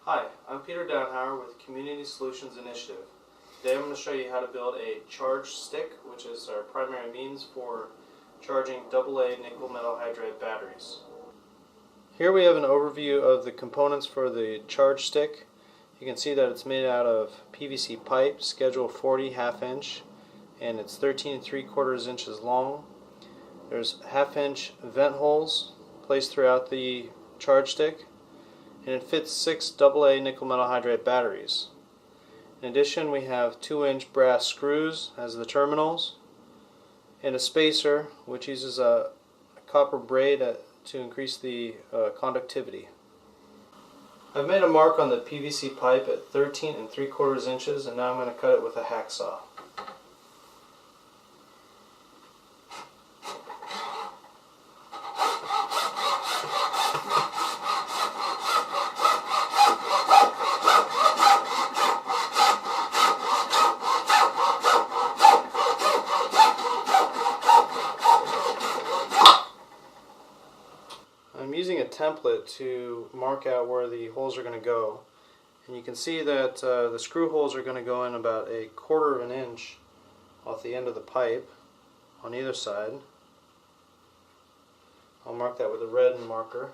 Hi, I'm Peter Downhauer with Community Solutions Initiative. Today I'm going to show you how to build a ChargeStick, which is our primary means for charging AA nickel metal hydride batteries. Here we have an overview of the components for the ChargeStick. You can see that it's made out of PVC pipe, schedule 40 1/2 inch, and it's 13 3/4 inches long. There's 1/2 inch vent holes placed throughout the ChargeStick, and it fits 6 AA nickel metal hydride batteries. In addition, we have 2-inch brass screws as the terminals, and a spacer which uses a copper braid to increase the conductivity. I've made a mark on the PVC pipe at 13 3/4 inches, and now I'm going to cut it with a hacksaw. I'm using a template to mark out where the holes are going to go, and you can see that the screw holes are going to go in about 1/4 inch off the end of the pipe on either side. I'll mark that with a red marker.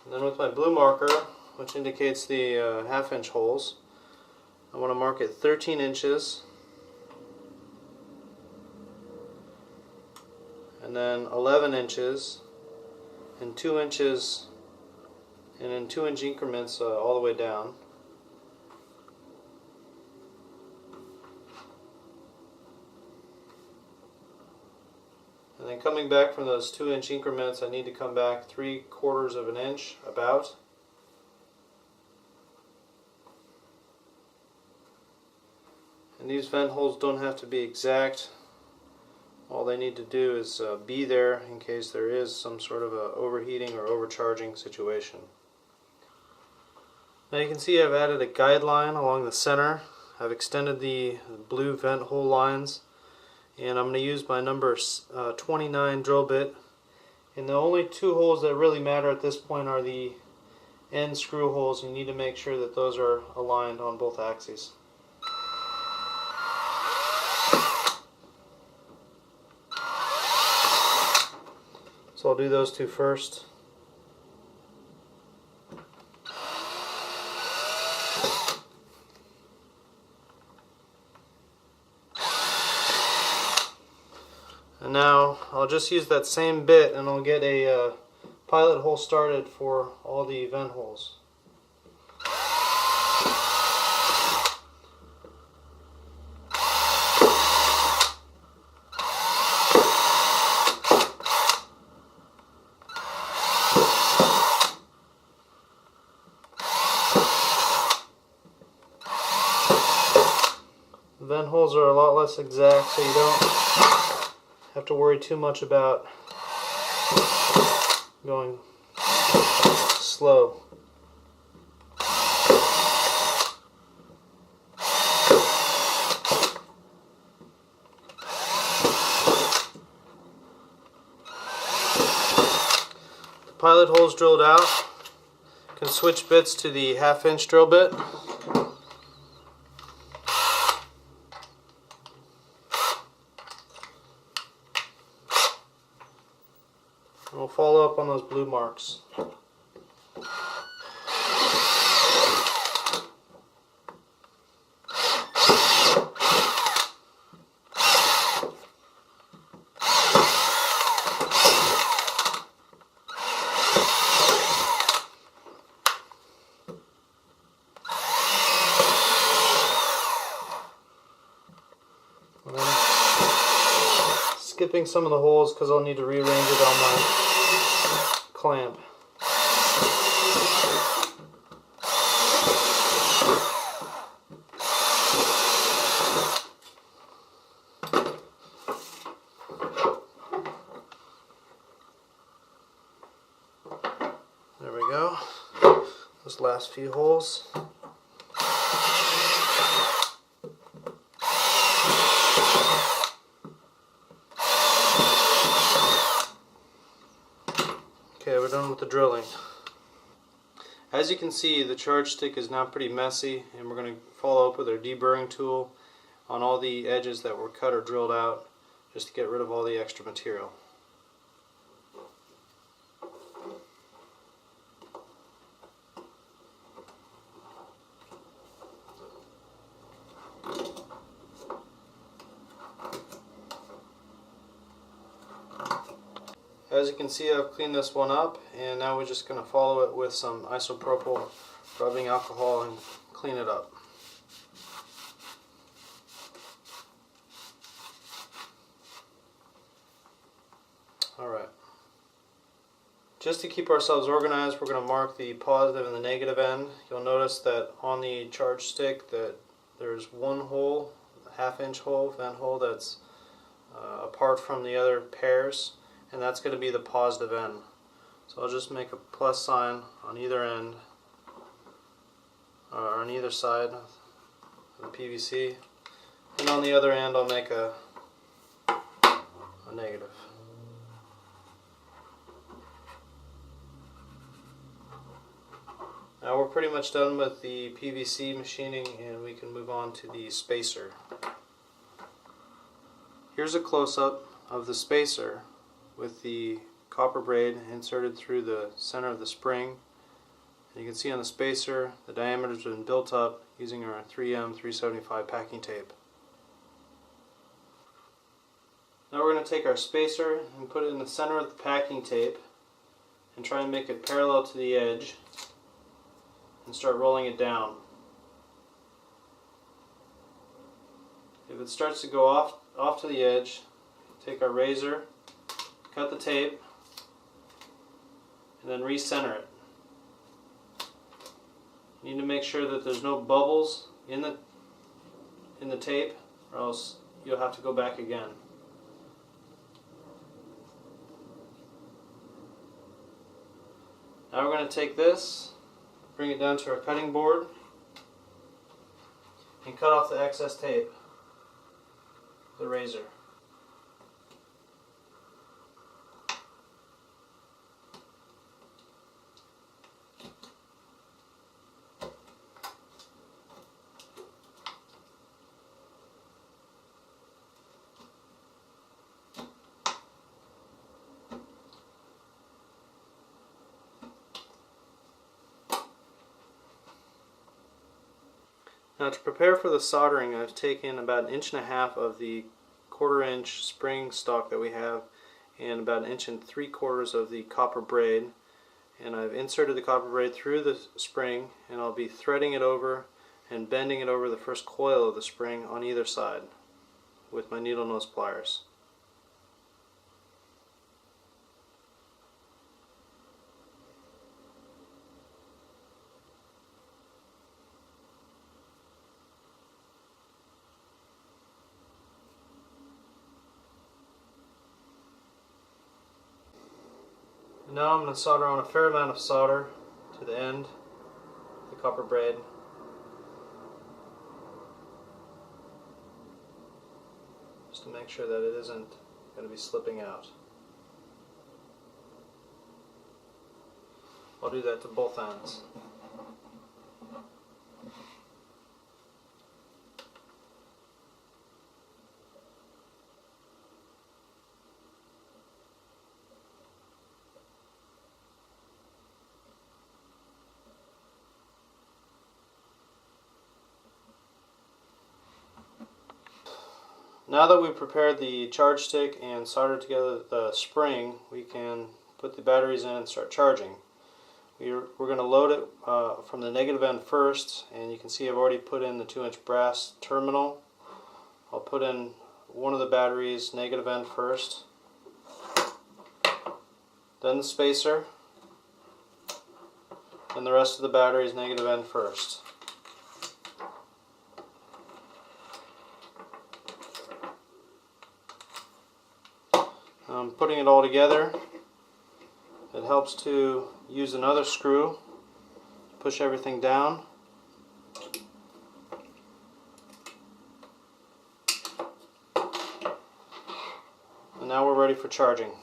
And then with my blue marker, which indicates the 1/2 inch holes, I want to mark it 13 inches. And then 11 inches, and 2 inches, and in 2-inch increments all the way down. And then coming back from those 2-inch increments, I need to come back 3/4 inch about. And these vent holes don't have to be exact. All they need to do is be there in case there is some sort of a overheating or overcharging situation. Now you can see I've added a guideline along the center. I've extended the blue vent hole lines, and I'm going to use my number 29 drill bit. And the only 2 holes that really matter at this point are the end screw holes. You need to make sure that those are aligned on both axes. So I'll do those 2 first. And now I'll just use that same bit, and I'll get a pilot hole started for all the vent holes. The vent holes are a lot less exact, so you don't have to worry too much about going slow. The pilot hole's drilled out. You can switch bits to the 1/2 inch drill bit. And we'll follow up on those blue marks. Skipping some of the holes because I'll need to rearrange it on my clamp. There we go. Those last few holes. Okay, we're done with the drilling. As you can see, the ChargeStick is now pretty messy, and we're going to follow up with our deburring tool on all the edges that were cut or drilled out, just to get rid of all the extra material. As you can see, I've cleaned this one up, and now we're just going to follow it with some isopropyl rubbing alcohol and clean it up. Alright. Just to keep ourselves organized, we're going to mark the positive and the negative end. You'll notice that on the ChargeStick that there's one hole, a half-inch hole, vent hole, that's apart from the other pairs, and that's going to be the positive end. So I'll just make a plus sign on either end, or on either side of the PVC, and on the other end I'll make a negative. Now we're pretty much done with the PVC machining, and we can move on to the spacer. Here's a close-up of the spacer with the copper braid inserted through the center of the spring. And you can see on the spacer the diameter has been built up using our 3M 375 packing tape. Now we're going to take our spacer and put it in the center of the packing tape and try and make it parallel to the edge and start rolling it down. If it starts to go off to the edge, take our razor, cut the tape, and then recenter it. You need to make sure that there's no bubbles in the tape, or else you'll have to go back again. Now we're going to take this, bring it down to our cutting board, and cut off the excess tape with the razor. Now to prepare for the soldering, I've taken about 1.5 inches of the 1/4 inch spring stock that we have, and about 1.75 inches of the copper braid, and I've inserted the copper braid through the spring, and I'll be threading it over and bending it over the first coil of the spring on either side with my needle nose pliers. Now I'm going to solder on a fair amount of solder to the end of the copper braid. Just to make sure that it isn't going to be slipping out. I'll do that to both ends. Now that we've prepared the ChargeStick and soldered together the spring, we can put the batteries in and start charging. We're going to load it from the negative end first, and you can see I've already put in the 2-inch brass terminal. I'll put in one of the batteries negative end first, then the spacer, and the rest of the batteries negative end first. Putting it all together, it helps to use another screw to push everything down. And now we're ready for charging.